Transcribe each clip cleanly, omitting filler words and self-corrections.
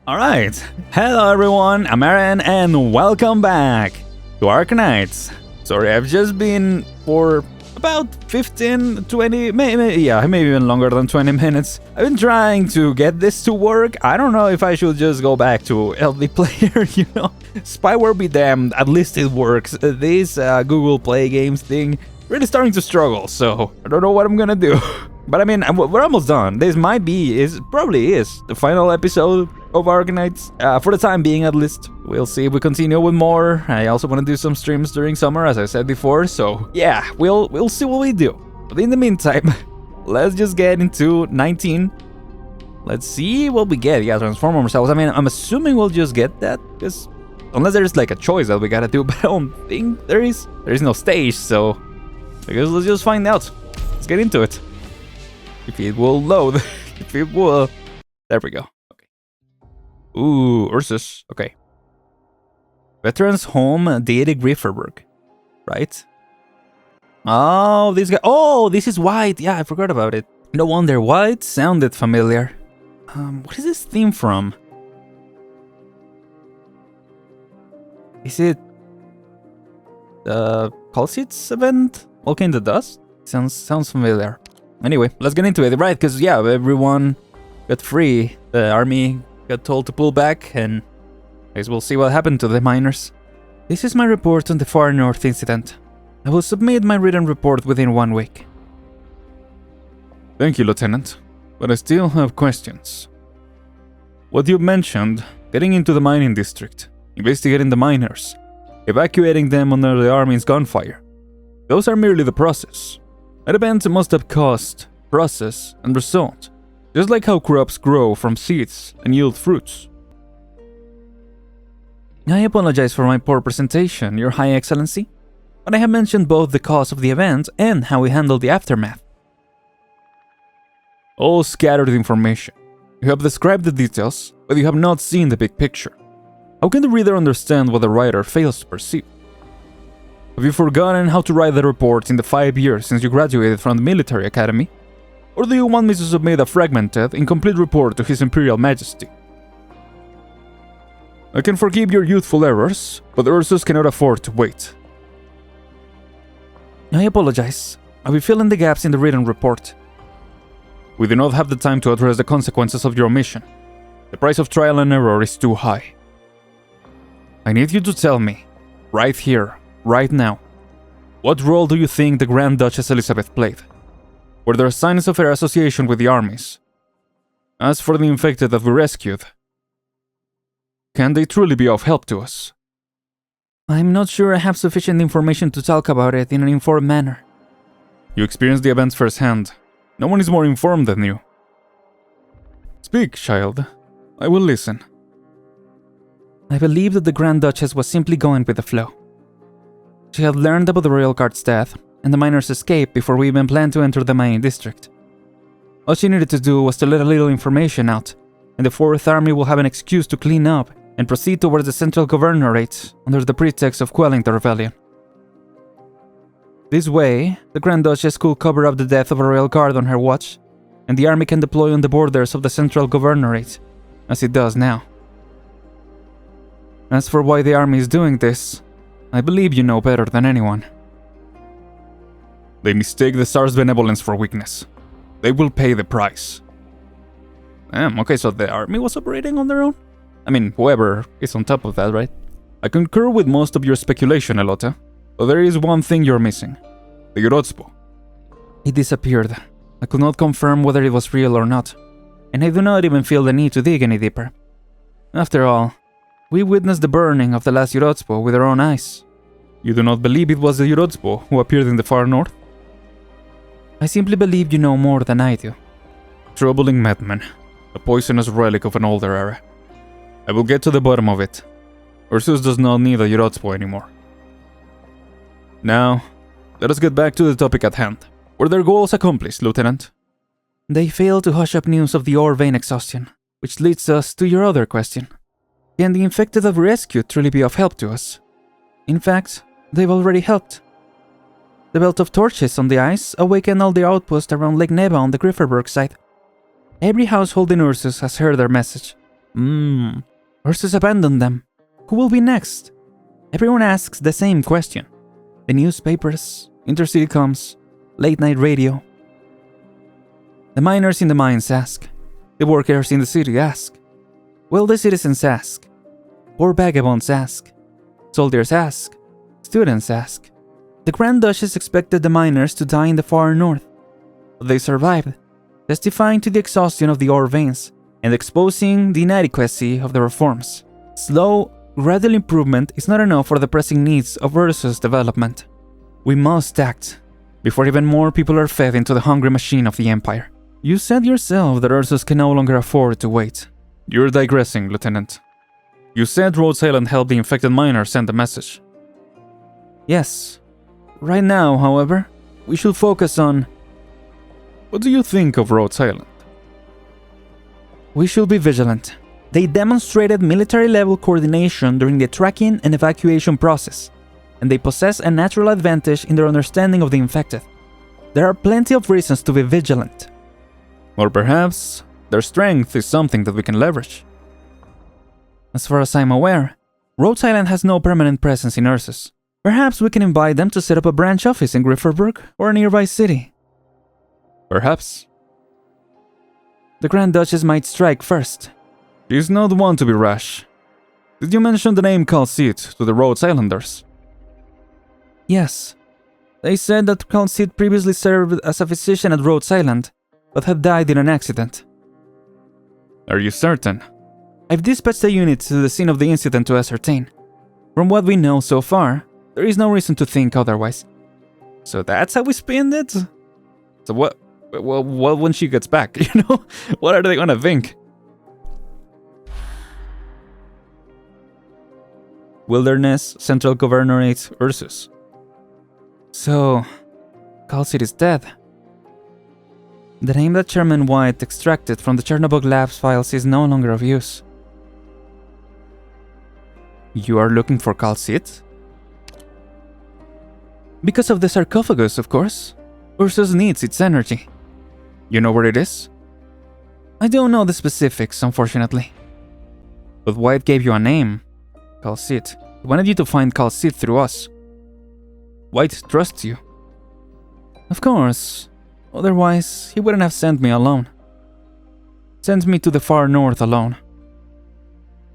Alright, hello everyone, I'm Aren and welcome back to Arknights. Sorry, I've just been for about 15, 20, maybe even longer than 20 minutes. I've been trying to get this to work. I don't know if I should just go back to LD player, Spyware be damned, at least it works. This Google Play Games thing really starting to struggle, so I don't know what I'm gonna do. But I mean, we're almost done. This probably is the final episode of Arknights, for the time being at least. We'll see if we continue with more. I also want to do some streams during summer, as I said before, so yeah, we'll see what we do. But in the meantime, let's just get into 19. Let's see what we get. Yeah, transform ourselves. I mean, I'm assuming we'll just get that, because unless there's like a choice that we gotta do, but I don't think there is. There is no stage, so I guess let's just find out. Let's get into it. If it will load. If it will. There we go. Okay. Ooh, Ursus. Okay. Veterans Home, Deity Grifferberg. Right? Oh, this guy. Oh, this is white. Yeah, I forgot about it. No wonder white sounded familiar. What is this theme from? Is it the Colseats event? Walk in the Dust? Sounds familiar. Anyway, let's get into it, right? Because, yeah, everyone got free. The army got told to pull back, and I guess we'll see what happened to the miners. This is my report on the Far North incident. I will submit my written report within 1 week. Thank you, Lieutenant. But I still have questions. What you mentioned, getting into the mining district, investigating the miners, evacuating them under the army's gunfire. Those are merely the process. An event must have cost, process, and result, just like how crops grow from seeds and yield fruits. I apologize for my poor presentation, Your High Excellency, but I have mentioned both the cause of the event and how we handled the aftermath. All scattered information. You have described the details, but you have not seen the big picture. How can the reader understand what the writer fails to perceive? Have you forgotten how to write the report in the 5 years since you graduated from the military academy? Or do you want me to submit a fragmented, incomplete report to His Imperial Majesty? I can forgive your youthful errors, but Ursus cannot afford to wait. I apologize. I will fill in the gaps in the written report. We do not have the time to address the consequences of your omission. The price of trial and error is too high. I need you to tell me, right here, right now, what role do you think the Grand Duchess Elizabeth played? Were there signs of her association with the armies? As for the infected that we rescued, can they truly be of help to us? I'm not sure I have sufficient information to talk about it in an informed manner. You experienced the events firsthand. No one is more informed than you. Speak, child. I will listen. I believe that the Grand Duchess was simply going with the flow. She had learned about the Royal Guard's death and the miners' escape before we even planned to enter the mining district. All she needed to do was to let a little information out, and the Fourth Army will have an excuse to clean up and proceed towards the Central Governorate under the pretext of quelling the rebellion. This way, the Grand Duchess could cover up the death of a Royal Guard on her watch, and the army can deploy on the borders of the Central Governorate, as it does now. As for why the army is doing this, I believe you know better than anyone. They mistake the Tsar's benevolence for weakness. They will pay the price. Damn, okay, so the army was operating on their own? I mean, whoever is on top of that, right? I concur with most of your speculation, Elota, but there is one thing you're missing. The Yorotspo. It disappeared. I could not confirm whether it was real or not, and I do not even feel the need to dig any deeper. After all, we witnessed the burning of the last Yorotspo with our own eyes. You do not believe it was the Yorotspo who appeared in the far north? I simply believe you know more than I do. Troubling madman, a poisonous relic of an older era. I will get to the bottom of it. Ursus does not need a Yorotspo anymore. Now, let us get back to the topic at hand. Were their goals accomplished, Lieutenant? They failed to hush up news of the ore vein exhaustion, which leads us to your other question. Can the infected that we rescued truly be of help to us? In fact, they've already helped. The belt of torches on the ice awakened all the outposts around Lake Neva on the Grifferberg side. Every household in Ursus has heard their message, Ursus abandoned them. Who will be next? Everyone asks the same question. The newspapers, intercity comms, late night radio. The miners in the mines ask. The workers in the city ask. Wealthy citizens ask. Poor vagabonds ask. Soldiers ask. Students ask. The Grand Duchess expected the miners to die in the far north, but they survived, testifying to the exhaustion of the ore veins and exposing the inadequacy of the reforms. Slow, gradual improvement is not enough for the pressing needs of Ursus' development. We must act before even more people are fed into the hungry machine of the Empire. You said yourself that Ursus can no longer afford to wait. You're digressing, Lieutenant. You said Rhodes Island helped the infected miners send the message. Yes. Right now, however, we should focus on... What do you think of Rhodes Island? We should be vigilant. They demonstrated military-level coordination during the tracking and evacuation process, and they possess a natural advantage in their understanding of the infected. There are plenty of reasons to be vigilant. Or perhaps their strength is something that we can leverage. As far as I'm aware, Rhodes Island has no permanent presence in Ursus. Perhaps we can invite them to set up a branch office in Grifferburg or a nearby city. Perhaps. The Grand Duchess might strike first. She's not one to be rash. Did you mention the name Calcit to the Rhodes Islanders? Yes. They said that Calcit previously served as a physician at Rhodes Island, but had died in an accident. Are you certain? I've dispatched a unit to the scene of the incident to ascertain. From what we know so far, there is no reason to think otherwise. So that's how we spin it? So what when she gets back, you know? What are they gonna think? Wilderness, Central Governorate, Ursus. So, Calcit is dead. The name that Chairman White extracted from the Chernobog Labs files is no longer of use. You are looking for Calcit? Because of the sarcophagus, of course. Ursus needs its energy. You know where it is? I don't know the specifics, unfortunately. But White gave you a name. Calcit. He wanted you to find Calcit through us. White trusts you. Of course. Otherwise, he wouldn't have sent me alone. Sent me to the far north alone.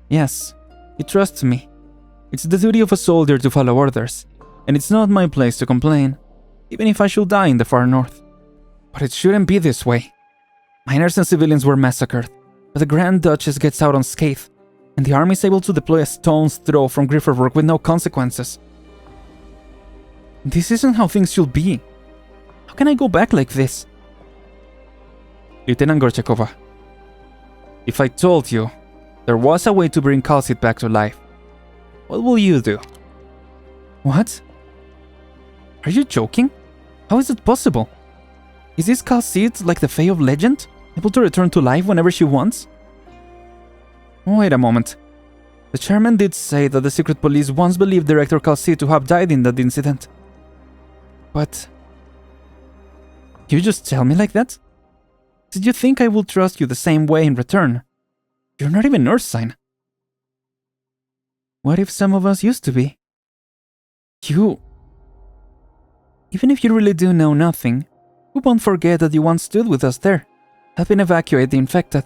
Yes, he trusts me. It's the duty of a soldier to follow orders, and it's not my place to complain, even if I should die in the far north. But it shouldn't be this way. Miners and civilians were massacred, but the Grand Duchess gets out unscathed, and the army is able to deploy a stone's throw from Grifferburg with no consequences. This isn't how things should be. How can I go back like this? Lieutenant Gorchakova, if I told you there was a way to bring Calcit back to life, what will you do? What? Are you joking? How is it possible? Is this Calcit like the Fae of legend, able to return to life whenever she wants? Wait a moment. The chairman did say that the secret police once believed Director Calcit to have died in that incident. But... you just tell me like that? Did you think I will trust you the same way in return? You're not even Ursine. What if some of us used to be? You... even if you really do know nothing, we won't forget that you once stood with us there, helping evacuate the infected.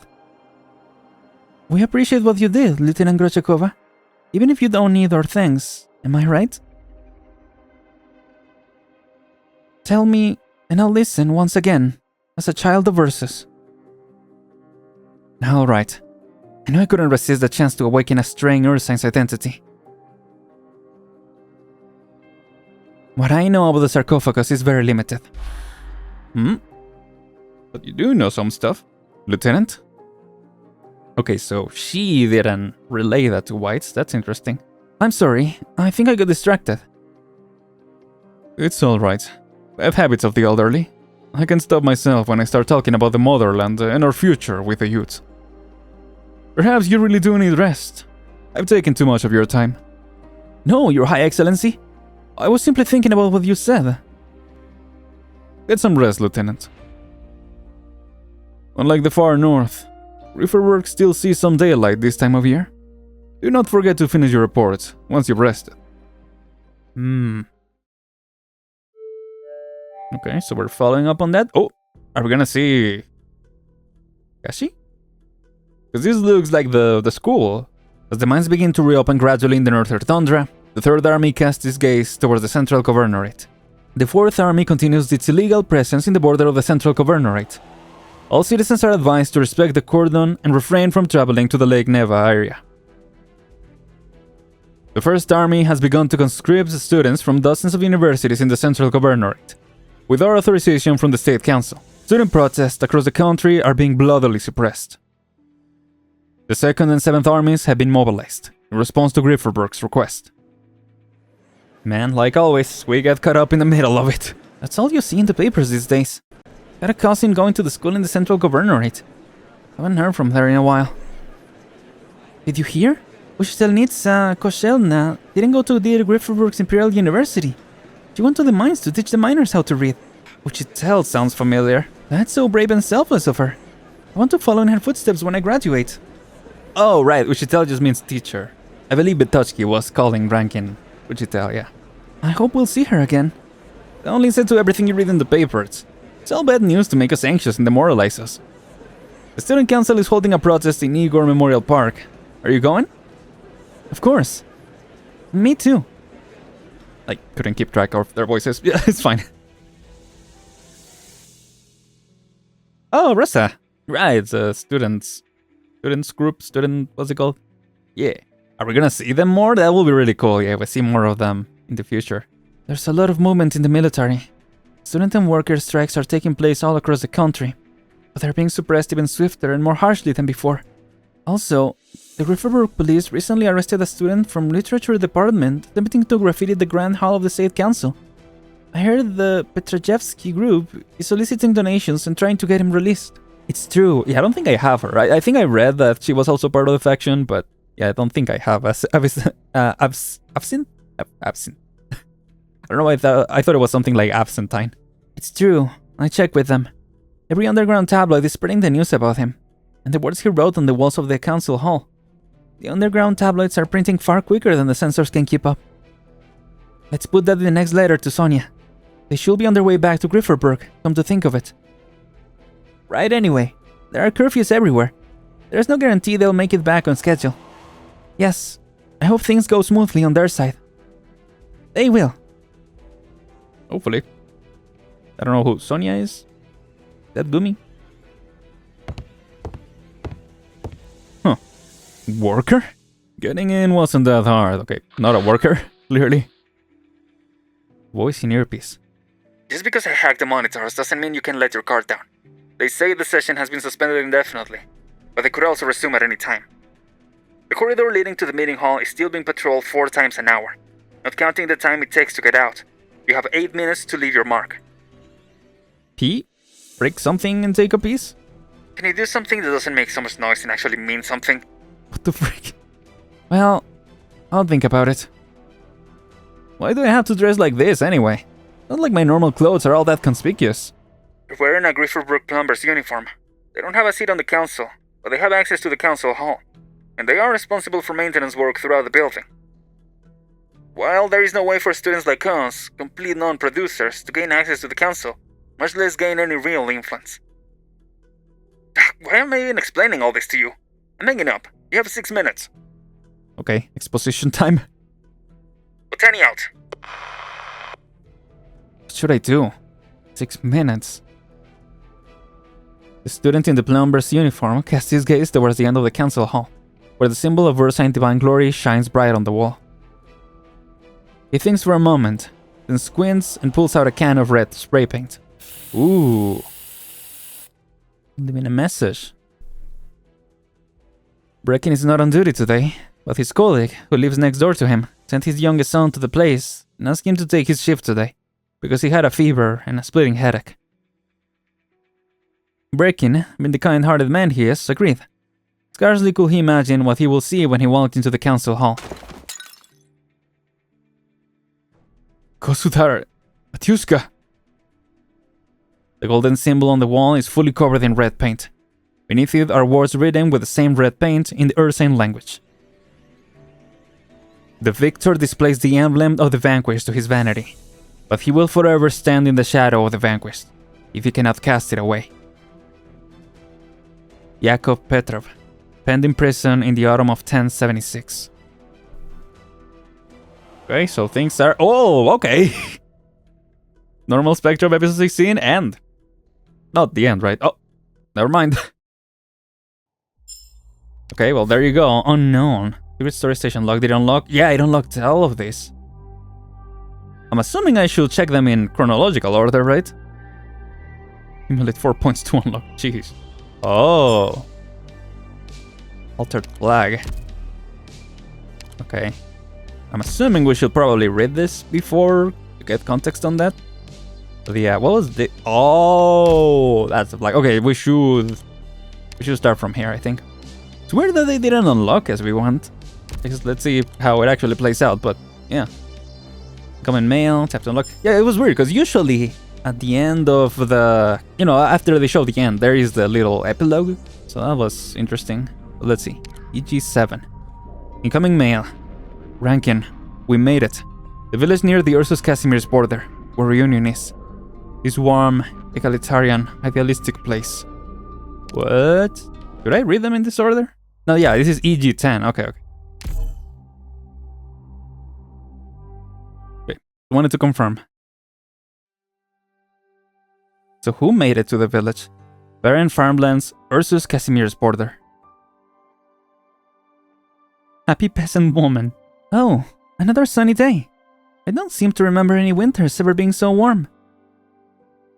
We appreciate what you did, Lieutenant Grochakova, even if you don't need our thanks, am I right? Tell me, and I'll listen once again, as a child of Ursus. Alright, I know I couldn't resist the chance to awaken a straying Ursine's identity. What I know about the sarcophagus is very limited. But you do know some stuff, Lieutenant? Okay, so she didn't relay that to Whites, that's interesting. I'm sorry, I think I got distracted. It's alright. I have habits of the elderly. I can stop myself when I start talking about the motherland and our future with the youth. Perhaps you really do need rest. I've taken too much of your time. No, Your High Excellency. I was simply thinking about what you said. Get some rest, Lieutenant. Unlike the far north, Riverwork still sees some daylight this time of year. Do not forget to finish your report once you've rested. Okay, so we're following up on that. Oh, are we gonna see Kashi? Because this looks like the school. As the mines begin to reopen gradually in the northern tundra, the Third Army casts its gaze towards the Central Governorate. The Fourth Army continues its illegal presence in the border of the Central Governorate. All citizens are advised to respect the cordon and refrain from traveling to the Lake Neva area. The First Army has begun to conscript students from dozens of universities in the Central Governorate. With our authorization from the State Council, student protests across the country are being bloodily suppressed. The Second and Seventh Armies have been mobilized in response to Grifferberg's request. Man, like always, we get caught up in the middle of it. That's all you see in the papers these days. Got a cousin going to the school in the Central Governorate. Haven't heard from her in a while. Did you hear? Ushtelnitsa Koshelna didn't go to the Grifferberg's Imperial University. She went to the mines to teach the miners how to read. Uchitel sounds familiar. That's so brave and selfless of her. I want to follow in her footsteps when I graduate. Oh, right, Uchitel just means teacher. I believe Betochki was calling Rankin Uchitel, yeah. I hope we'll see her again. Don't listen to everything you read in the papers. It's all bad news to make us anxious and demoralize us. The student council is holding a protest in Igor Memorial Park. Are you going? Of course. Me too. I couldn't keep track of their voices. Yeah, it's fine. Oh, Rosa. Right, students group, what's it called? Yeah. Are we gonna see them more? That will be really cool, yeah, we see more of them in the future. There's a lot of movement in the military. Student and worker strikes are taking place all across the country, but they're being suppressed even swifter and more harshly than before. Also, the Grifferberg police recently arrested a student from literature department attempting to graffiti the Grand Hall of the State Council. I heard the Petrajevsky group is soliciting donations and trying to get him released. It's true. Yeah, I don't think I have her. I think I read that she was also part of the faction, but yeah, I don't think I have. I've seen. I don't know. I thought it was something like Absentine. It's true. I checked with them. Every underground tabloid is spreading the news about him, and the words he wrote on the walls of the council hall. The underground tabloids are printing far quicker than the censors can keep up. Let's put that in the next letter to Sonia. They should be on their way back to Grifferberg, come to think of it. Right, anyway. There are curfews everywhere. There's no guarantee they'll make it back on schedule. Yes, I hope things go smoothly on their side. They will. Hopefully. I don't know who Sonia is. That Gumi? Huh. Worker? Getting in wasn't that hard. Okay, not a worker, clearly. Voice in earpiece. Just because I hacked the monitors doesn't mean you can let your guard down. They say the session has been suspended indefinitely, but they could also resume at any time. The corridor leading to the meeting hall is still being patrolled 4 times an hour, not counting the time it takes to get out. You have 8 minutes to leave your mark. P? Break something and take a piece? Can you do something that doesn't make so much noise and actually mean something? What the frick? Well, I'll think about it. Why do I have to dress like this anyway? Not like my normal clothes are all that conspicuous. You're wearing a Grifferberg plumber's uniform. They don't have a seat on the council, but they have access to the council hall, and they are responsible for maintenance work throughout the building. While there is no way for students like us, complete non-producers, to gain access to the council, much less gain any real influence. Why am I even explaining all this to you? I'm hanging up. You have 6 minutes. Okay, exposition time. Botany out. What should I do? 6 minutes. The student in the plumber's uniform casts his gaze towards the end of the council hall, where the symbol of Ursine Divine Glory shines bright on the wall. He thinks for a moment, then squints and pulls out a can of red spray paint. Ooh. Leaving a message. Brecken is not on duty today, but his colleague, who lives next door to him, sent his youngest son to the place and asked him to take his shift today, because he had a fever and a splitting headache. Brecken, being the kind-hearted man he is, agreed. Scarcely could he imagine what he will see when he walked into the council hall. Kosudar, Atyuska. The golden symbol on the wall is fully covered in red paint. Beneath it are words written with the same red paint in the Ursine language. The victor displays the emblem of the vanquished to his vanity, but he will forever stand in the shadow of the vanquished, if he cannot cast it away. Yakov Petrov, penned in prison in the autumn of 1076. Okay, so things are... Oh, okay! Normal Spectre of episode 16, end. Not the end, right? Oh, never mind. Okay, well, there you go. Unknown. Secret story station log. Did it unlock? Yeah, it unlocked all of this. I'm assuming I should check them in chronological order, right? Accumulate 4 points to unlock. Jeez. Oh. Altered flag. Okay. I'm assuming we should probably read this before to get context on that. But yeah, what was the... Oh, that's the flag. Okay, we should start from here, I think. It's weird that they didn't unlock as we want. Because let's see how it actually plays out, but yeah. Common mail, tap to unlock. Yeah, it was weird, because usually at the end of the... You know, after they show the end, there is the little epilogue. So that was interesting. But let's see. EG7. Incoming mail. Rankin, we made it. The village near the Ursus Casimir's border, where Reunion is. This warm, egalitarian, idealistic place. What? Should I read them in this order? No, yeah, this is EG10. Okay. Wanted to confirm. So who made it to the village? Barren farmlands, Ursus Casimir's border. Happy peasant woman. Oh, another sunny day. I don't seem to remember any winters ever being so warm.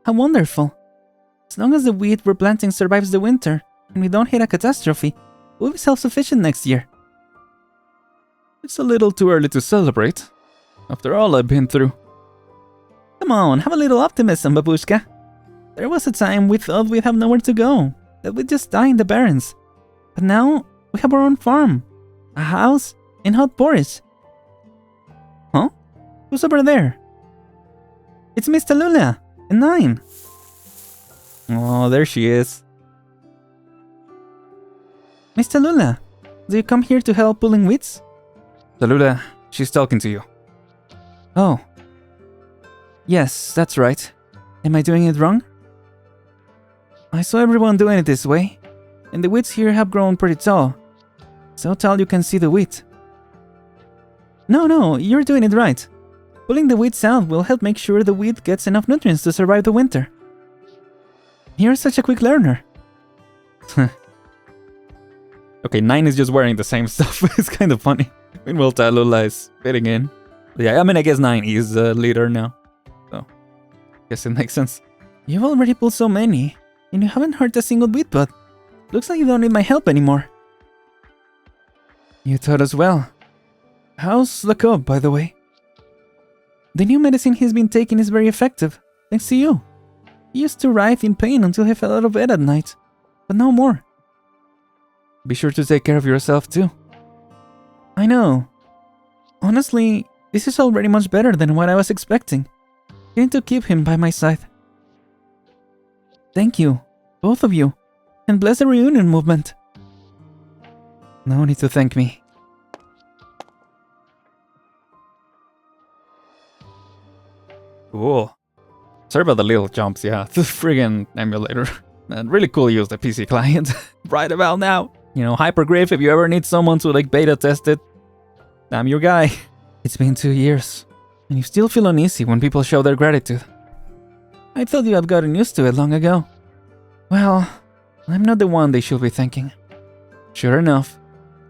How wonderful. As long as the wheat we're planting survives the winter, and we don't hit a catastrophe, we'll be self-sufficient next year. It's a little too early to celebrate, after all I've been through. Come on, have a little optimism, babushka. There was a time we thought we'd have nowhere to go, that we'd just die in the barrens. But now, we have our own farm, a house, and hot porridge. Huh? Who's over there? It's Miss Tallulah, and 9. Oh, there she is. Miss Tallulah, do you come here to help pulling weeds? Tallulah, she's talking to you. Oh. Yes, that's right. Am I doing it wrong? I saw everyone doing it this way, and the weeds here have grown pretty tall. So tall you can see the wheat. No, you're doing it right. Pulling the weeds out will help make sure the wheat gets enough nutrients to survive the winter. You're such a quick learner. Okay, 9 is just wearing the same stuff. It's kind of funny. Meanwhile, Tallulah is fitting in. Yeah, I mean, I guess 9 is the leader now. So, guess it makes sense. You've already pulled so many, and you haven't hurt a single bit, but looks like you don't need my help anymore. You taught us well. How's the cub, by the way? The new medicine he's been taking is very effective, thanks to you. He used to writhe in pain until he fell out of bed at night, but no more. Be sure to take care of yourself, too. I know. Honestly, this is already much better than what I was expecting. Getting to keep him by my side. Thank you, both of you, and bless the reunion movement. No need to thank me. Cool. Sorry about the little jumps, yeah. The friggin' emulator. Man, really cool to use the PC client right about now. You know, Hypergraph, if you ever need someone to like beta test it, I'm your guy. It's been 2 years, and you still feel uneasy when people show their gratitude. I thought you had gotten used to it long ago. Well, I'm not the one they should be thanking. Sure enough,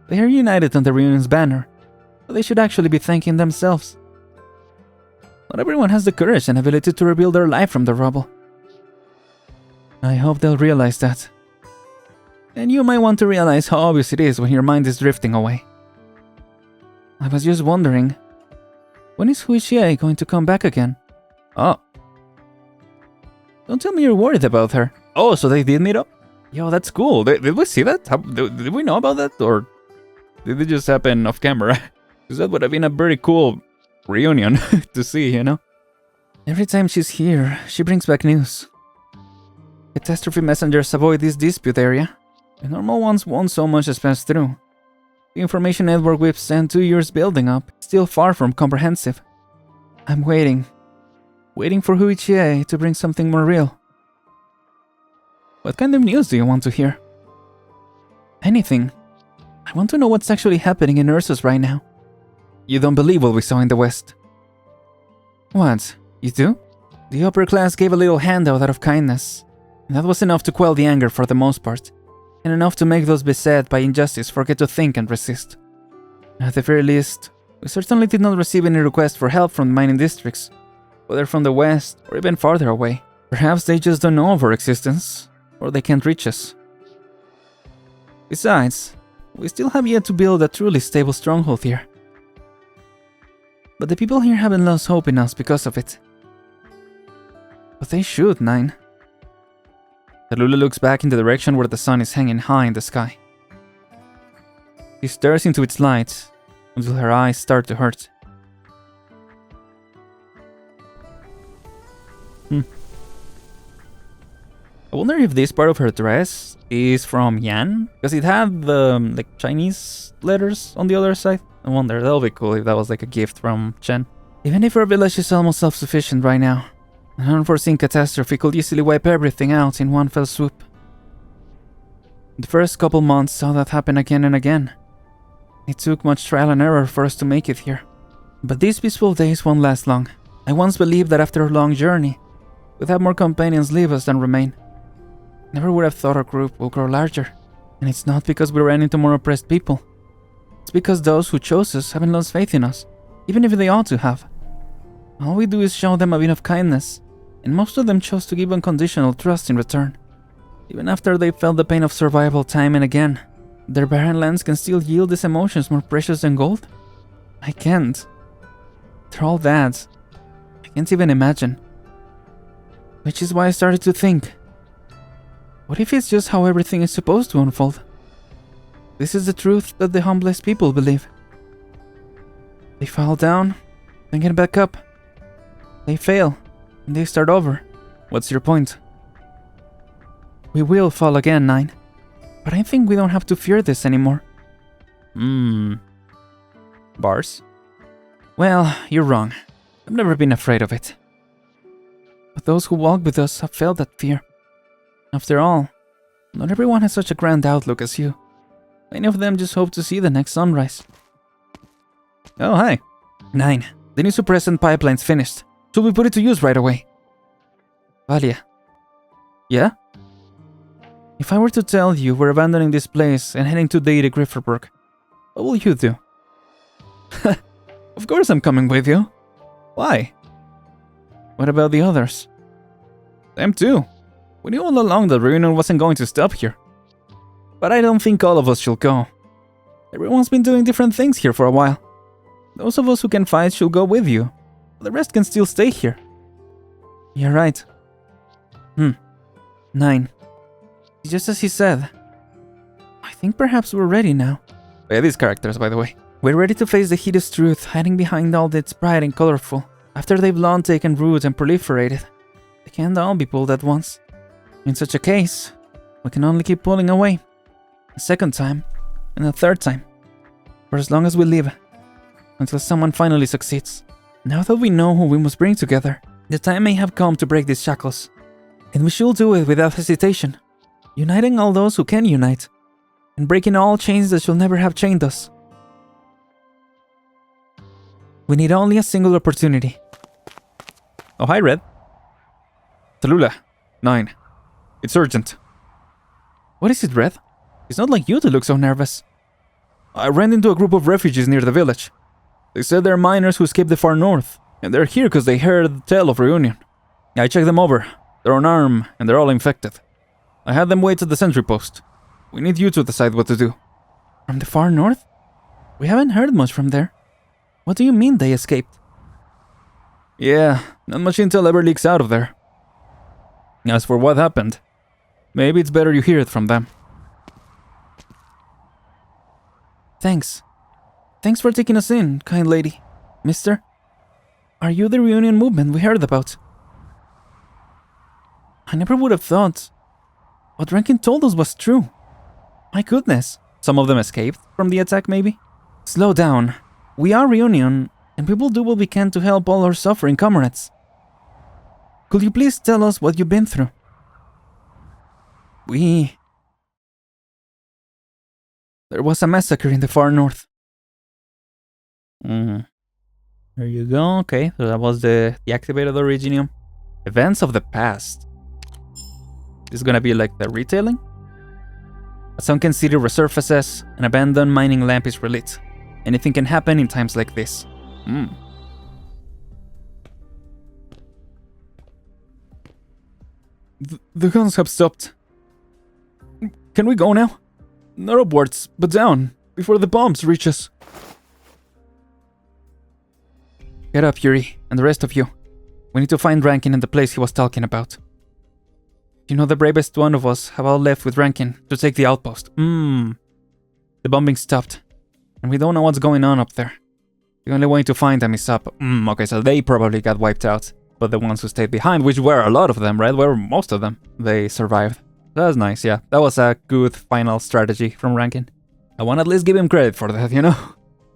they are united under Reunion's banner, but they should actually be thanking themselves. Not everyone has the courage and ability to rebuild their life from the rubble. I hope they'll realize that. And you might want to realize how obvious it is when your mind is drifting away. I was just wondering, when is Huixie going to come back again? Oh. Don't tell me you're worried about her. Oh, so they did meet up? Yo, that's cool. Did we see that? Did we know about that? Or did it just happen off camera? Because that would have been a very cool reunion to see, you know? Every time she's here, she brings back news. Catastrophe messengers avoid this dispute area, The normal ones won't so much as pass through. The information network we've spent 2 years building up is still far from comprehensive. I'm waiting for Huichie to bring something more real. What kind of news do you want to hear? Anything. I want to know what's actually happening in Ursus right now. You don't believe what we saw in the West. What? You do? The upper class gave a little handout out of kindness. And that was enough to quell the anger for the most part. And enough to make those beset by injustice forget to think and resist. At the very least, we certainly did not receive any requests for help from the mining districts, whether from the west or even farther away. Perhaps they just don't know of our existence, or they can't reach us. Besides, we still have yet to build a truly stable stronghold here. But the people here haven't lost hope in us because of it. But they should, Nine. Tallulah looks back in the direction where the sun is hanging high in the sky. She stares into its light until her eyes start to hurt. I wonder if this part of her dress is from Yan, because it had the Chinese letters on the other side. I wonder, that'll be cool if that was like a gift from Chen. Even if our village is almost self-sufficient right now, an unforeseen catastrophe could easily wipe everything out in one fell swoop. The first couple months saw that happen again and again. It took much trial and error for us to make it here. But these peaceful days won't last long. I once believed that after a long journey, we'd have more companions leave us than remain. Never would have thought our group will grow larger. And it's not because we ran into more oppressed people. It's because those who chose us haven't lost faith in us, even if they ought to have. All we do is show them a bit of kindness, and most of them chose to give unconditional trust in return. Even after they felt the pain of survival time and again, their barren lands can still yield these emotions more precious than gold? I can't. They're all bad. I can't even imagine. Which is why I started to think, what if it's just how everything is supposed to unfold? This is the truth that the humblest people believe. They fall down, then get back up. They fail, and they start over. What's your point? We will fall again, Nine. But I think we don't have to fear this anymore. Bars? Well, you're wrong. I've never been afraid of it. But those who walk with us have felt that fear. After all, not everyone has such a grand outlook as you. Many of them just hope to see the next sunrise. Oh, hi. Nine, the new suppressant pipeline's finished. Should we put it to use right away? Valia. Yeah? If I were to tell you we're abandoning this place and heading to Deity Grifferberg, what will you do? Of course I'm coming with you. Why? What about the others? Them too. We knew all along the reunion wasn't going to stop here. But I don't think all of us should go. Everyone's been doing different things here for a while. Those of us who can fight should go with you. The rest can still stay here. You're right. 9. Just as he said. I think perhaps we're ready now. Yeah, these characters, by the way. We're ready to face the hideous truth hiding behind all that's bright and colorful. After they've long taken root and proliferated, they can't all be pulled at once. In such a case, we can only keep pulling away. A second time, and a third time. For as long as we live. Until someone finally succeeds. Now that we know who we must bring together, the time may have come to break these shackles. And we should do it without hesitation. Uniting all those who can unite. And breaking all chains that shall never have chained us. We need only a single opportunity. Oh, hi, Red. Tallulah. 9. It's urgent. What is it, Red? It's not like you to look so nervous. I ran into a group of refugees near the village. They said they're miners who escaped the far north, and they're here because they heard the tale of reunion. I checked them over. They're unarmed, and they're all infected. I had them wait at the sentry post. We need you to decide what to do. From the far north? We haven't heard much from there. What do you mean they escaped? Yeah, not much intel ever leaks out of there. As for what happened, maybe it's better you hear it from them. Thanks. Thanks for taking us in, kind lady. Mister, are you the reunion movement we heard about? I never would have thought what Rankin told us was true. My goodness. Some of them escaped from the attack, maybe? Slow down. We are Reunion, and we will do what we can to help all our suffering comrades. Could you please tell us what you've been through? There was a massacre in the far north. There you go. Okay, so that was the deactivated Originium. Events of the past. This is gonna be like the retailing? A sunken city resurfaces, an abandoned mining lamp is relit. Anything can happen in times like this. The guns have stopped. Can we go now? Not upwards, but down, before the bombs reach us. Get up, Yuri, and the rest of you. We need to find Rankin in the place he was talking about. You know, the bravest one of us have all left with Rankin to take the outpost. The bombing stopped, and we don't know what's going on up there. The only way to find them is up. Okay, so they probably got wiped out, but the ones who stayed behind, which were a lot of them, right? Were most of them, they survived. That was nice, yeah. That was a good final strategy from Rankin. I want to at least give him credit for that, you know?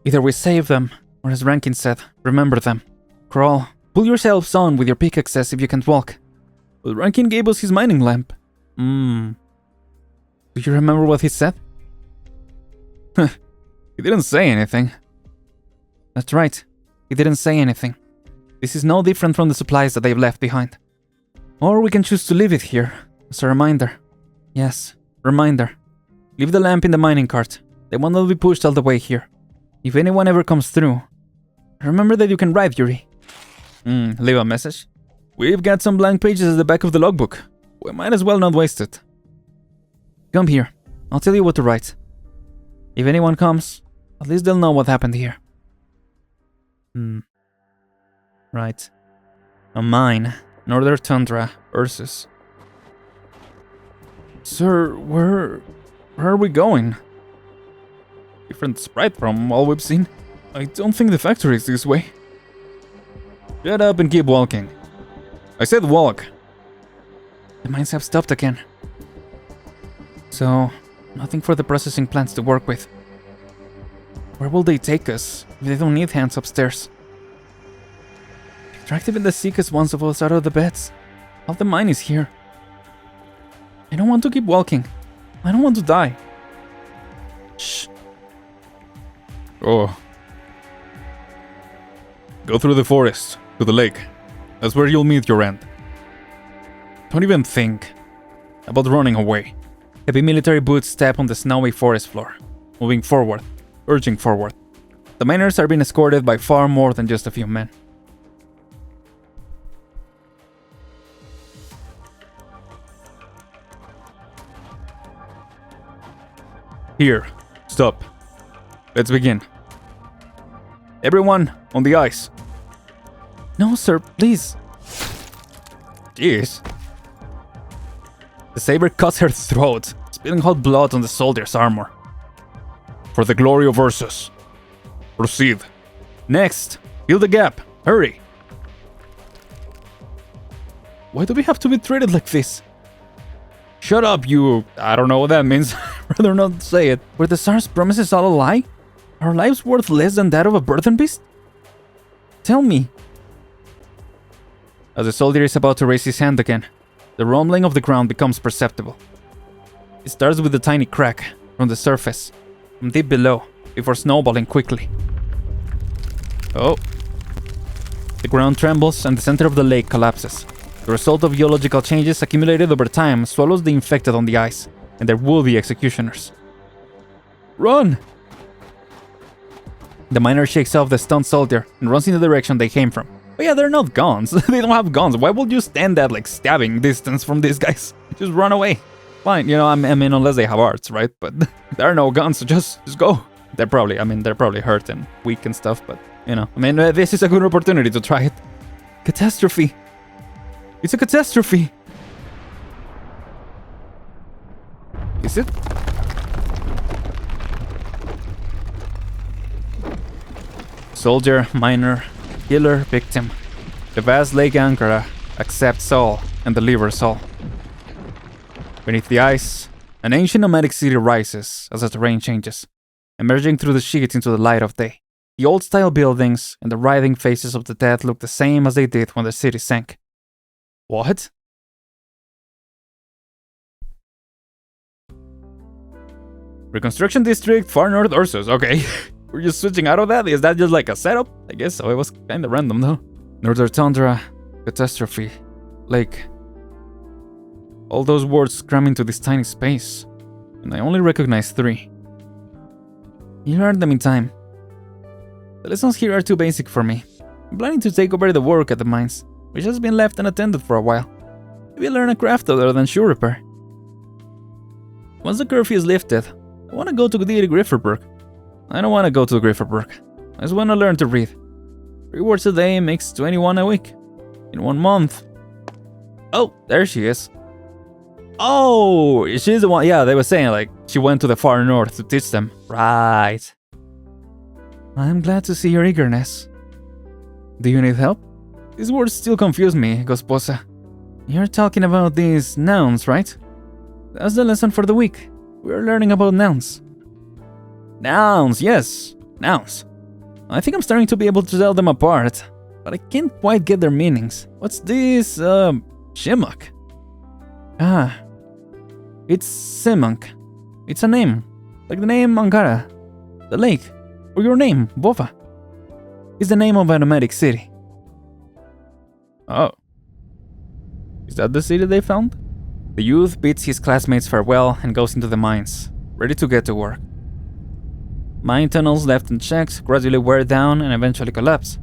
Either we save them, or as Rankin said, remember them. Crawl. Pull yourselves on with your pickaxes if you can't walk. But Rankin gave us his mining lamp. Do you remember what he said? He didn't say anything. That's right. He didn't say anything. This is no different from the supplies that they've left behind. Or we can choose to leave it here, as a reminder. Yes, reminder. Leave the lamp in the mining cart. They will not be pushed all the way here. If anyone ever comes through, remember that you can write, Yuri. Leave a message. We've got some blank pages at the back of the logbook. We might as well not waste it. Come here. I'll tell you what to write. If anyone comes, at least they'll know what happened here. Right. A mine. Northern Tundra. Ursus. Sir, where are we going? Different sprite from all we've seen. I don't think the factory is this way. Shut up and keep walking. I said walk. The mines have stopped again. So, nothing for the processing plants to work with. Where will they take us if they don't need hands upstairs? Dragged even the sickest ones of us out of the beds. Half the mine is here. I don't want to keep walking. I don't want to die. Shh. Oh. Go through the forest, to the lake. That's where you'll meet your end. Don't even think about running away. Heavy military boots step on the snowy forest floor, moving forward, urging forward. The miners are being escorted by far more than just a few men. Here, stop. Let's begin. Everyone, on the ice. No, sir, please. Jeez. The saber cuts her throat, spilling hot blood on the soldier's armor. For the glory of Ursus. Proceed. Next, fill the gap. Hurry. Why do we have to be treated like this? Shut up, you... I don't know what that means. Rather not say it. Were the Tsar's promises all a lie? Are lives worth less than that of a burden beast? Tell me. As the soldier is about to raise his hand again, the rumbling of the ground becomes perceptible. It starts with a tiny crack from the surface, from deep below, before snowballing quickly. Oh. The ground trembles and the center of the lake collapses. The result of geological changes accumulated over time swallows the infected on the ice, and there will be executioners. Run! The miner shakes off the stunned soldier and runs in the direction they came from. But yeah, they're not guns. They don't have guns. Why would you stand at like stabbing distance from these guys? Just run away. Fine, you know, I mean, unless they have arts, right? But there are no guns, so just go. They're probably hurt and weak and stuff, but, you know, I mean, this is a good opportunity to try it. Catastrophe. It's a catastrophe. Is it? Soldier, miner, killer, victim. The vast Lake Ankara accepts all and delivers all. Beneath the ice, An ancient nomadic city rises as the terrain changes, emerging through the sheets into the light of day. The old-style buildings and the writhing faces of the dead look the same as they did when the city sank. What? Reconstruction District, Far North Ursus. Okay. We're just switching out of that? Is that just like a setup? I guess so. It was kinda random though. Northern Tundra, Catastrophe, Lake. All those words cram into this tiny space. And I only recognize 3. You learned them in time. The lessons here are too basic for me. I'm planning to take over the work at the mines, which has been left unattended for a while. Maybe learn a craft other than shoe repair. Once the curfew is lifted, I want to go to the Grifferberg. I don't want to go to Grifferberg. I just want to learn to read. 3 words a day makes 21 a week. In 1 month. Oh, there she is. Oh, she's the one. Yeah, they were saying like she went to the far north to teach them. Right. I'm glad to see your eagerness. Do you need help? These words still confuse me, Gosposa. You're talking about these nouns, right? That's the lesson for the week. We're learning about nouns. Nouns, yes. Nouns. I think I'm starting to be able to tell them apart, but I can't quite get their meanings. What's this, Shimok? Ah. It's Simunk. It's a name. Like the name Ankara. The lake. Or your name, Bova. It's the name of a nomadic city. Oh. Is that the city they found? The youth bids his classmates farewell and goes into the mines, ready to get to work. Mine tunnels left unchecked gradually wear down and eventually collapse.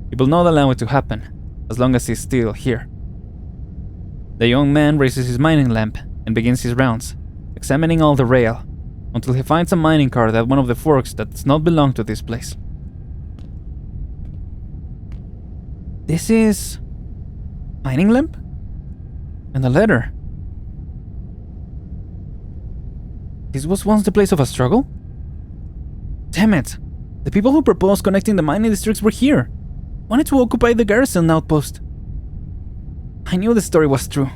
He will not allow it to happen, as long as he's still here. The young man raises his mining lamp and begins his rounds, examining all the rail, until he finds a mining cart at one of the forks that does not belong to this place. This is... mining lamp? And a letter. This was once the place of a struggle? Damn it! The people who proposed connecting the mining districts were here. Wanted to occupy the garrison outpost. I knew the story was true.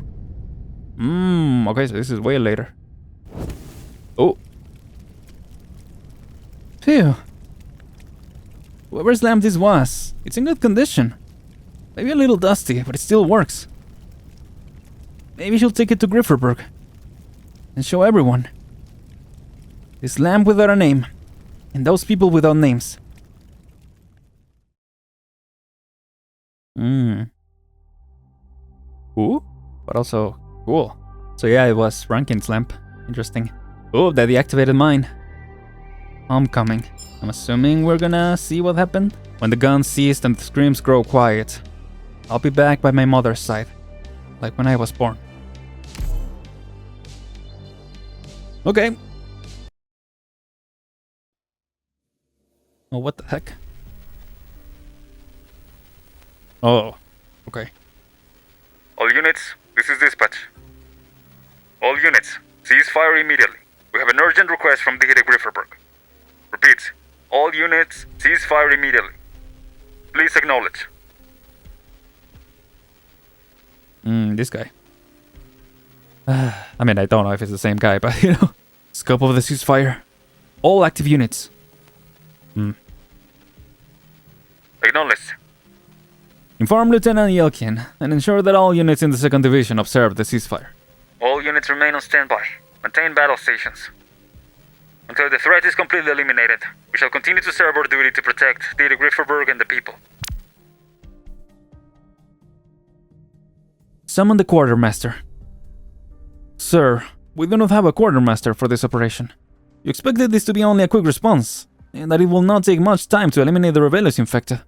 Okay, so this is way later. Oh. Phew. Whoever's lamp this was, it's in good condition. Maybe a little dusty, but it still works. Maybe she'll take it to Grifferberg and show everyone. This lamp without a name, and those people without names. Ooh, but also cool. So yeah, it was Rankin's lamp. Interesting. Oh, that deactivated mine. Homecoming. I'm assuming we're gonna see what happened. When the guns ceased and the screams grow quiet, I'll be back by my mother's side, like when I was born. Okay. Oh, what the heck? Oh, okay. All units, this is dispatch. All units, cease fire immediately. We have an urgent request from the Grifferberg. Repeat, all units, cease fire immediately. Please acknowledge. This guy. I mean, I don't know if it's the same guy, but you know. Scope of the ceasefire. All active units. Acknowledged. Inform Lieutenant Yelkin and ensure that all units in the 2nd Division observe the ceasefire. All units remain on standby. Maintain battle stations. Until the threat is completely eliminated, we shall continue to serve our duty to protect the Grifferberg and the people. Summon the quartermaster. Sir, we do not have a quartermaster for this operation. You expected this to be only a quick response, and that it will not take much time to eliminate the rebellious infected.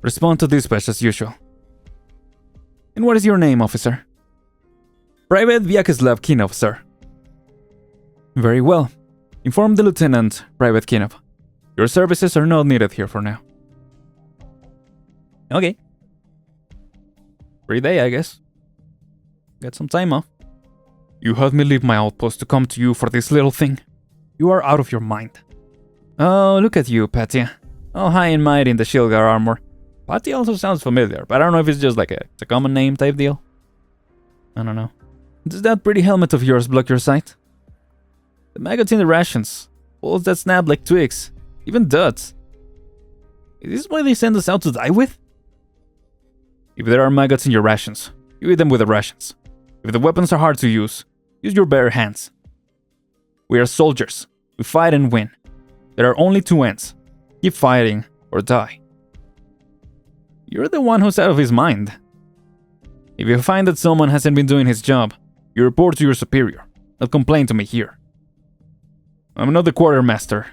Respond to dispatch as usual. And what is your name, officer? Private Vyacheslav Kinov, sir. Very well. Inform the lieutenant, Private Kinov. Your services are not needed here for now. Okay. Free day, I guess. Get some time off. You had me leave my outpost to come to you for this little thing. You are out of your mind. Oh, look at you, Patty. All high and mighty in the Shilgar armor. Patty also sounds familiar, but I don't know if it's just like it's a common name type deal. I don't know. Does that pretty helmet of yours block your sight? The maggots in the rations, balls that snap like twigs, even duds. Is this why they send us out to die with? If there are maggots in your rations, you eat them with the rations. If the weapons are hard to use your bare hands. We are soldiers. We fight and win. There are only two ends. Keep fighting or die. You're the one who's out of his mind. If you find that someone hasn't been doing his job, you report to your superior, not complain to me here. I'm not the quartermaster.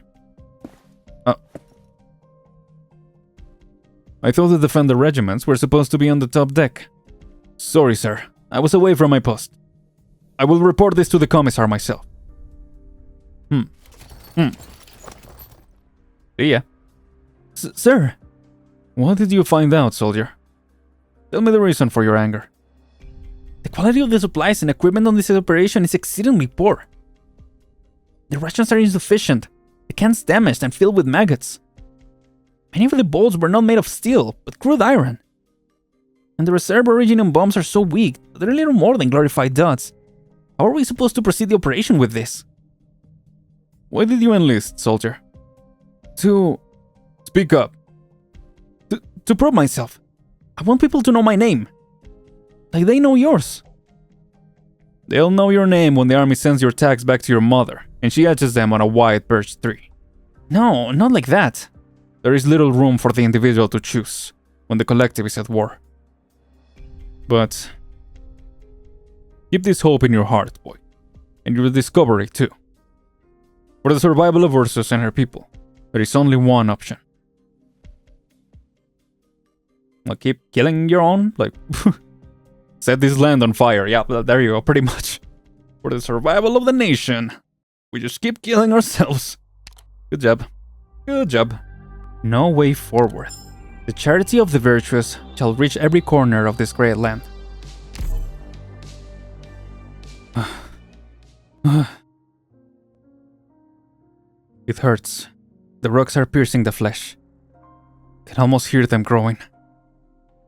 I thought the defender regiments were supposed to be on the top deck. Sorry, sir. I was away from my post. I will report this to the commissar myself. See ya. Sir, what did you find out, soldier? Tell me the reason for your anger. The quality of the supplies and equipment on this operation is exceedingly poor. The rations are insufficient, the cans damaged and filled with maggots. Many of the bolts were not made of steel, but crude iron. And the reserve originium bombs are so weak that they're little more than glorified duds. How are we supposed to proceed the operation with this? Why did you enlist, soldier? To... Speak up. To prove myself. I want people to know my name. Like they know yours. They'll know your name when the army sends your tags back to your mother, and she etches them on a white birch tree. No, not like that. There is little room for the individual to choose when the collective is at war. But keep this hope in your heart, boy, and your discovery too. For the survival of Ursus and her people, there is only one option. Like keep killing your own? Like, set this land on fire. Yeah, there you go, pretty much. For the survival of the nation, we just keep killing ourselves. Good job. Good job. No way forward. The charity of the virtuous shall reach every corner of this great land. It hurts. The rocks are piercing the flesh. I can almost hear them growing.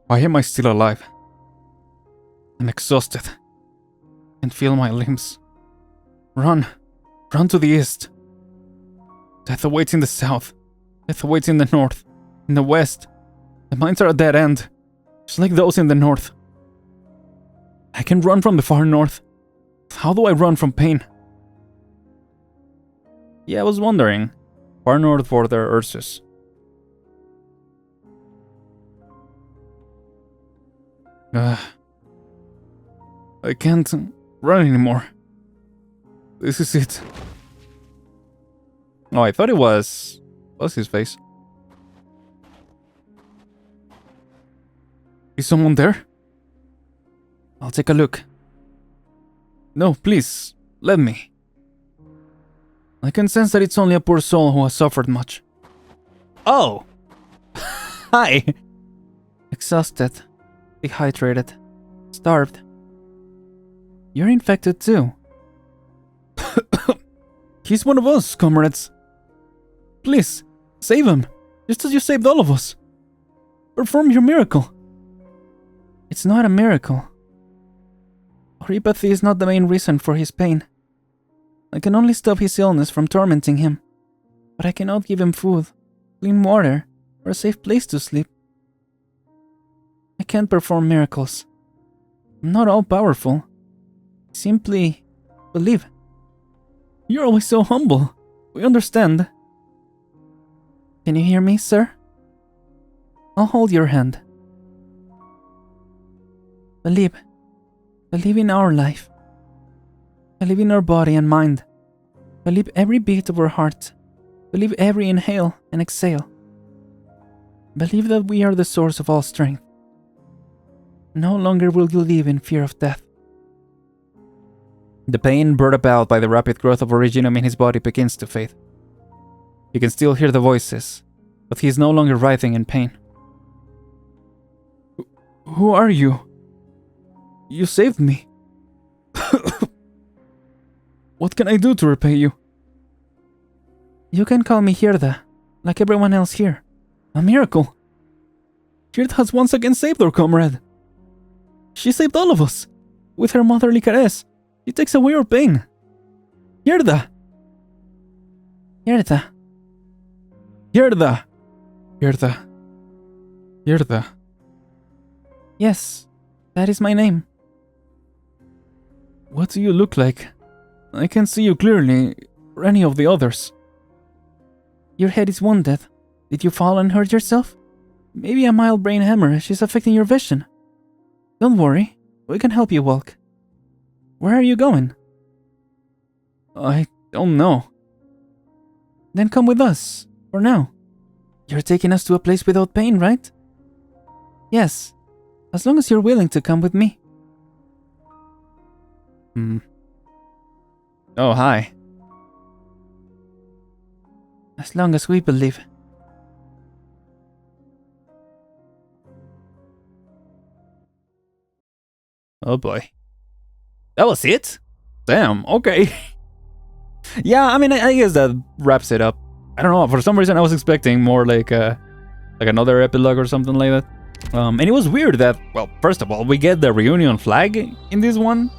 Why am I still alive? I'm exhausted. I can feel my limbs. Run. Run to the east. Death awaits in the south. Death awaits in the north. In the west. The mines are at dead end. Just like those in the north. I can run from the far north. How do I run from pain? Yeah, I was wondering. Far north border Ursus. I can't run anymore. This is it. Oh, I thought it was... What's his face? Is someone there? I'll take a look. No, please, let me. I can sense that it's only a poor soul who has suffered much. Oh! Hi! Exhausted, dehydrated, starved. You're infected too. He's one of us, comrades. Please, save him, just as you saved all of us. Perform your miracle. It's not a miracle. Our empathy is not the main reason for his pain. I can only stop his illness from tormenting him, but I cannot give him food, clean water, or a safe place to sleep. I can't perform miracles. I'm not all-powerful. Simply believe. You're always so humble. We understand. Can you hear me, sir? I'll hold your hand. Believe. Believe in our life. Believe in our body and mind. Believe every beat of our heart. Believe every inhale and exhale. Believe that we are the source of all strength. No longer will you live in fear of death. The pain brought about by the rapid growth of originium in his body begins to fade. He can still hear the voices, but he is no longer writhing in pain. Who are you? You saved me. What can I do to repay you? You can call me Hirda, like everyone else here. A miracle. Hirda has once again saved our comrade. She saved all of us, with her motherly caress, She takes away your pain. Gerda! Gerda. Gerda! Gerda. Gerda. Yes, that is my name. What do you look like? I can't see you clearly, or any of the others. Your head is wounded. Did you fall and hurt yourself? Maybe a mild brain hemorrhage is affecting your vision. Don't worry, we can help you walk. Where are you going? I don't know. Then come with us, for now. You're taking us to a place without pain, right? Yes, as long as you're willing to come with me. Oh, hi. As long as we believe. Oh boy. That was it? Damn, okay. Yeah, I mean, I guess that wraps it up. I don't know, for some reason I was expecting more like another epilogue or something like that. And it was weird that, well, first of all, we get the reunion flag in this one.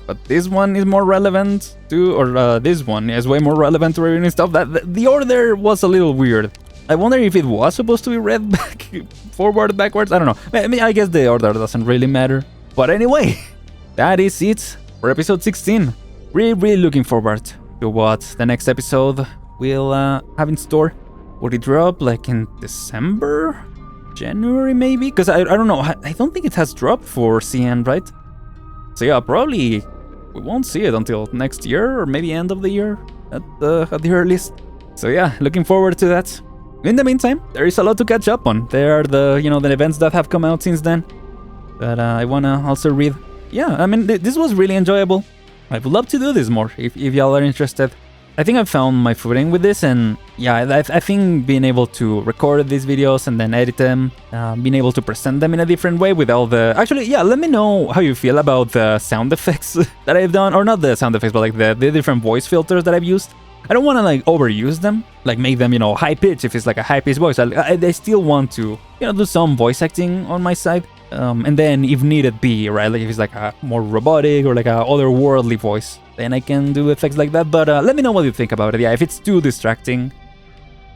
But this one is more relevant to, or this one is way more relevant to reunion stuff. The order was a little weird. I wonder if it was supposed to be read back, forward, backwards, I don't know. I mean, I guess the order doesn't really matter. But anyway, that is it for episode 16. Really looking forward to what the next episode will have in store. Would it drop like in December? January maybe? Because I don't know, I don't think it has dropped for CN, right? So yeah, probably we won't see it until next year or maybe end of the year at the earliest. So yeah, looking forward to that. In the meantime, there is a lot to catch up on. There are the events that have come out since then that I wanna also read. Yeah, I mean, this was really enjoyable. I would love to do this more if y'all are interested. I think I've found my footing with this, and yeah, I think being able to record these videos and then edit them, being able to present them in a different way with all the... Actually, yeah, let me know how you feel about the sound effects that I've done, or not the sound effects, but like the different voice filters that I've used. I don't want to like overuse them, like make them, high pitch if it's like a high pitch voice. I still want to, do some voice acting on my side. And then if needed be, right, like if it's like a more robotic or like a otherworldly voice, then I can do effects like that. But let me know what you think about it. Yeah, if it's too distracting,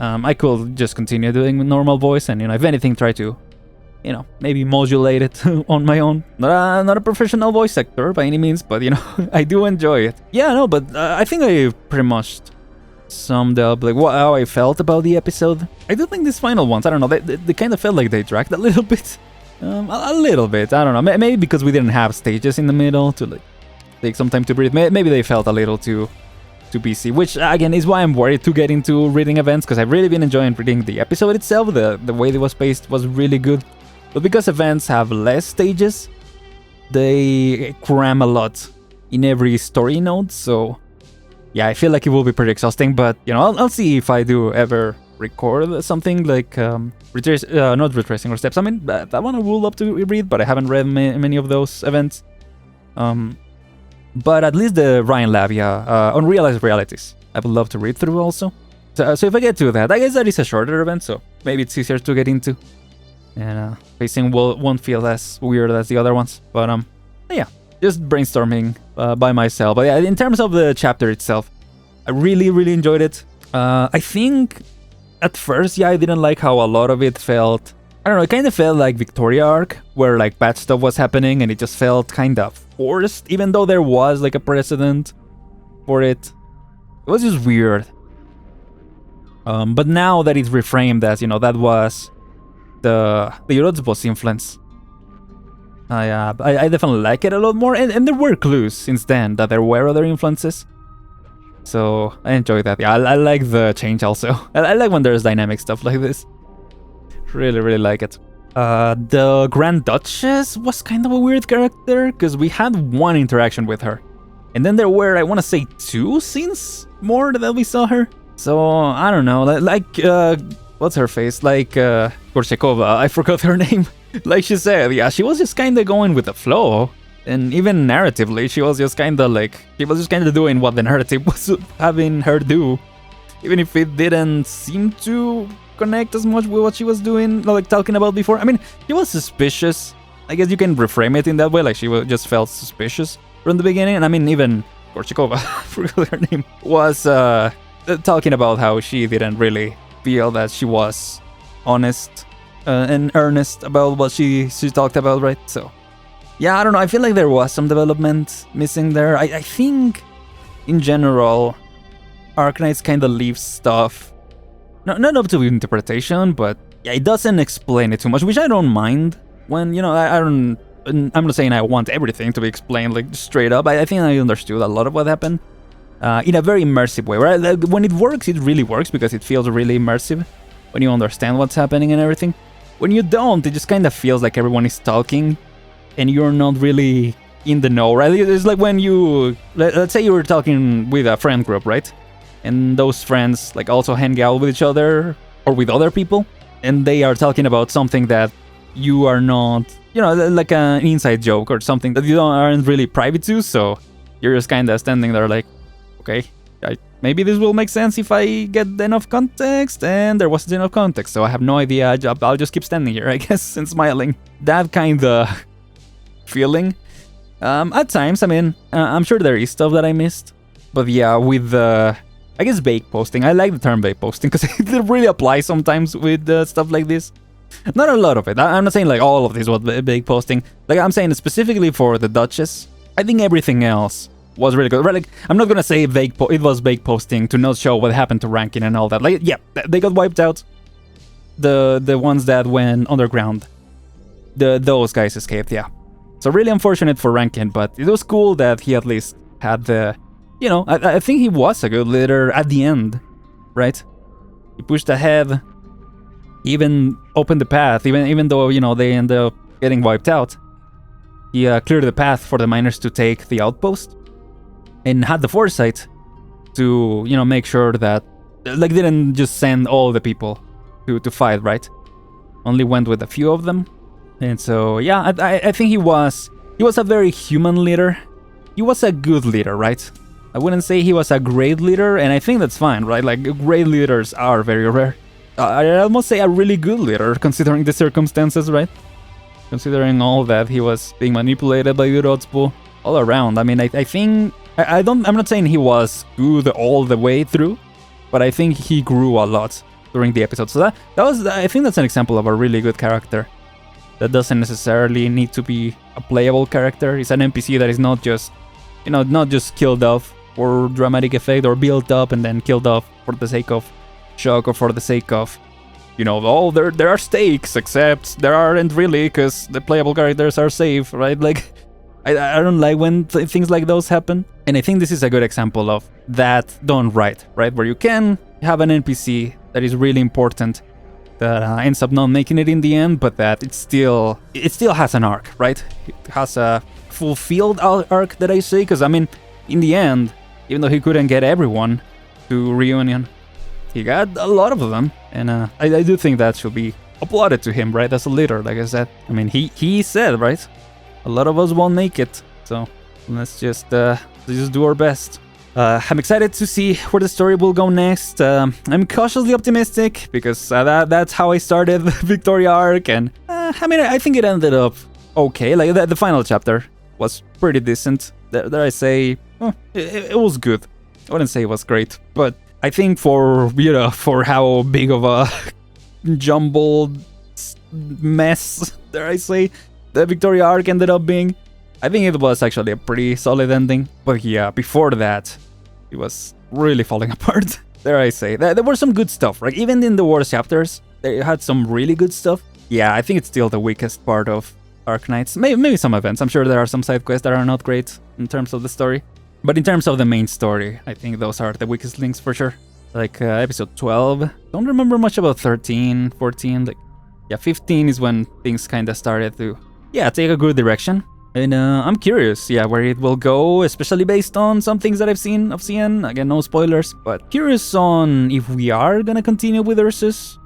I could just continue doing normal voice and, if anything, try to, maybe modulate it on my own. Not a professional voice actor by any means, but, I do enjoy it. Yeah, no, but I think I pretty much summed up like how I felt about the episode. I do think these final ones, I don't know, they kind of felt like they dragged a little bit. A little bit, I don't know, maybe because we didn't have stages in the middle to like take some time to breathe. Maybe they felt a little too busy, which again is why I'm worried to get into reading events, because I've really been enjoying reading the episode itself. The way it was paced was really good, but because events have less stages, they cram a lot in every story node, so yeah, I feel like it will be pretty exhausting. But I'll see if I do ever record something like not retracing or steps. I mean, that one I would love to read, but I haven't read many of those events. But at least the Ryan Lab, Unrealized Realities, I would love to read through also. So if I get to that, I guess that is a shorter event, so maybe it's easier to get into, and pacing won't feel as weird as the other ones. But yeah, just brainstorming by myself. But yeah, in terms of the chapter itself, I really enjoyed it. I think at first, I didn't like how a lot of it felt, I don't know, it kind of felt like Victoria arc, where like bad stuff was happening and it just felt kind of forced, even though there was like a precedent for it. It was just weird. But now that it's reframed as, that was the Ursus influence, I definitely like it a lot more, and there were clues since then that there were other influences. So I enjoy that. Yeah, I like the change also. I like when there's dynamic stuff like this. Really like it. The Grand Duchess was kind of a weird character, because we had one interaction with her, and then there were, I want to say, 2 scenes more that we saw her. So I don't know, like what's her face? Like Gorchakova, I forgot her name. Like she said, yeah, she was just kind of going with the flow. And even narratively, she was just kind of doing what the narrative was having her do, even if it didn't seem to connect as much with what she was doing, like talking about before. I mean, she was suspicious. I guess you can reframe it in that way, like she just felt suspicious. from the beginning. And I mean, even Gorchakova, forgot her name, was talking about how she didn't really feel that she was honest and earnest about what she talked about, right? So, yeah, I don't know. I feel like there was some development missing there. I think, in general, Arknights kind of leaves stuff not up to interpretation, but yeah, it doesn't explain it too much, which I don't mind. When, you know, I'm not saying I want everything to be explained like straight up. I think I understood a lot of what happened in a very immersive way, right? Like, when it works, it really works because it feels really immersive when you understand what's happening and everything. When you don't, it just kind of feels like everyone is talking and you're not really in the know, right? It's like when you, let's say you were talking with a friend group, right? And those friends like also hang out with each other or with other people, and they are talking about something that you are not, you know, like an inside joke or something that you aren't really privy to, so you're just kind of standing there like, okay, maybe this will make sense if I get enough context, and there wasn't enough context, so I have no idea. I'll just keep standing here, I guess, and smiling. That kind of feeling. At times, I mean, I'm sure there is stuff that I missed, but yeah, with the, I guess, bake posting. I like the term bake posting because it really applies sometimes with stuff like this. Not a lot of it. I'm not saying like all of this was bake posting. Like, I'm saying specifically for the Duchess. I think everything else was really good. Right? Like, I'm not gonna say it was bake posting to not show what happened to Rankin and all that. Like, yeah, they got wiped out. The ones that went underground, those guys escaped. Yeah. So really unfortunate for Rankin, but it was cool that he at least had the, you know, I think he was a good leader at the end, right? He pushed ahead, even opened the path, even though, you know, they ended up getting wiped out. He cleared the path for the miners to take the outpost, and had the foresight to, you know, make sure that, like, didn't just send all the people to fight, right? Only went with a few of them. And so, yeah, I think he was a very human leader. He was a good leader, right? I wouldn't say he was a great leader, and I think that's fine, right? Like, great leaders are very rare. I almost say a really good leader, considering the circumstances, right? Considering all that he was being manipulated by Urotsupo all around. I mean, I think I'm not saying he was good all the way through, but I think he grew a lot during the episode. So that was, I think that's an example of a really good character that doesn't necessarily need to be a playable character. It's an NPC that is not just, you know, not just killed off for dramatic effect or built up and then killed off for the sake of shock or for the sake of, you know, oh, there are stakes, except there aren't really, because the playable characters are safe, right? Like, I don't like when things like those happen, and I think this is a good example of that done right? Where you can have an NPC that is really important that ends up not making it in the end, but that it still has an arc, right? It has a fulfilled arc, that I say, because I mean, in the end, even though he couldn't get everyone to reunion, he got a lot of them, and I do think that should be applauded to him, right? As a leader, like I said. I mean, he said, right? A lot of us won't make it, so let's just do our best. I'm excited to see where the story will go next. I'm cautiously optimistic because that's how I started the Victoria arc, and I mean, I think it ended up okay. Like the final chapter was pretty decent. Dare I say, it was good. I wouldn't say it was great, but I think for how big of a jumbled mess, dare I say, the Victoria arc ended up being, I think it was actually a pretty solid ending. But yeah, before that, it was really falling apart. Dare I say, there were some good stuff, right? Even in the worst chapters, they had some really good stuff. Yeah, I think it's still the weakest part of Arknights. Maybe some events. I'm sure there are some side quests that are not great in terms of the story. But in terms of the main story, I think those are the weakest links for sure. Like episode 12, don't remember much about 13, 14, like, yeah, 15 is when things kind of started to, yeah, take a good direction. And I'm curious, yeah, where it will go, especially based on some things that I've seen of CN. Again, no spoilers, but curious on if we are gonna continue with Ursus,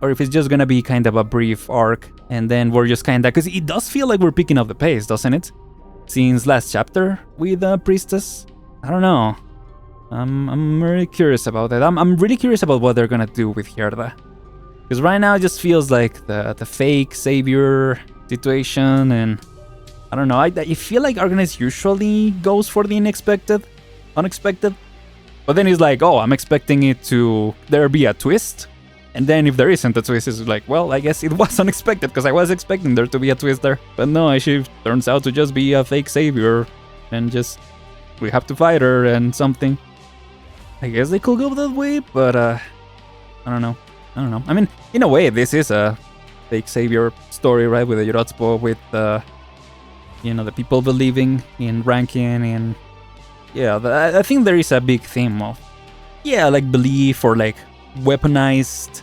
or if it's just gonna be kind of a brief arc, and then we're just kind of, because it does feel like we're picking up the pace, doesn't it? Since last chapter with Priestess, I don't know. I'm really curious about that. I'm really curious about what they're gonna do with Gerda, because right now it just feels like the fake savior situation, and I don't know. I feel like Arknights usually goes for the unexpected. But then he's like, oh, I'm expecting it to there be a twist. And then if there isn't a twist, it's like, well, I guess it was unexpected because I was expecting there to be a twist there. But no, she turns out to just be a fake savior. And just, we have to fight her and something. I guess they could go that way, but I don't know. I mean, in a way, this is a fake savior story, right? With the Ursus, with the people believing in ranking and yeah, I think there is a big theme of like belief or like weaponized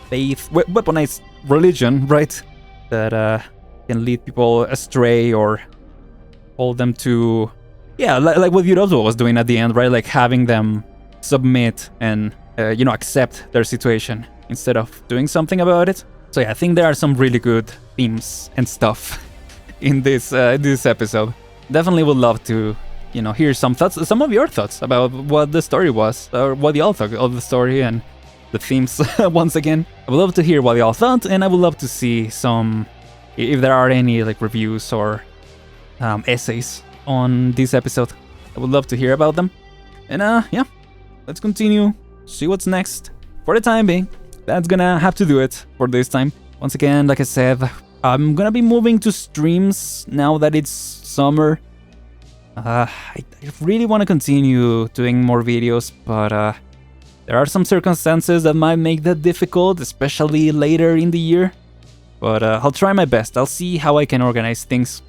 faith, weaponized religion, right? That can lead people astray or hold them to like what Ursus was doing at the end, right? Like having them submit and accept their situation instead of doing something about it. So yeah, I think there are some really good themes and stuff in this episode. Definitely would love to hear some thoughts, some of your thoughts about what the story was, or what y'all thought of the story and the themes. Once again, I would love to hear what y'all thought, and I would love to see some, if there are any like reviews or essays on this episode. I would love to hear about them. And let's continue, see what's next. For the time being, that's gonna have to do it for this time. Once again, like I said, I'm gonna be moving to streams now that it's summer. I really want to continue doing more videos, but there are some circumstances that might make that difficult, especially later in the year. But I'll try my best. I'll see how I can organize things.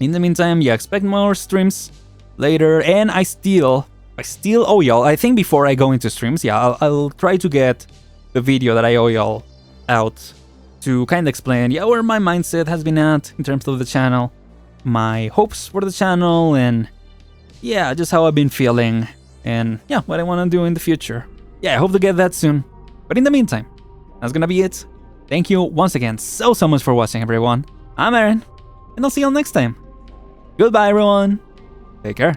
In the meantime, expect more streams later, and I still owe y'all. I think before I go into streams, I'll try to get the video that I owe y'all out to kind of explain, where my mindset has been at in terms of the channel, my hopes for the channel, and just how I've been feeling, and what I want to do in the future. I hope to get that soon. But in the meantime, that's gonna be it. Thank you once again so much for watching, everyone. I'm Aren, and I'll see y'all next time. Goodbye, everyone. Take care.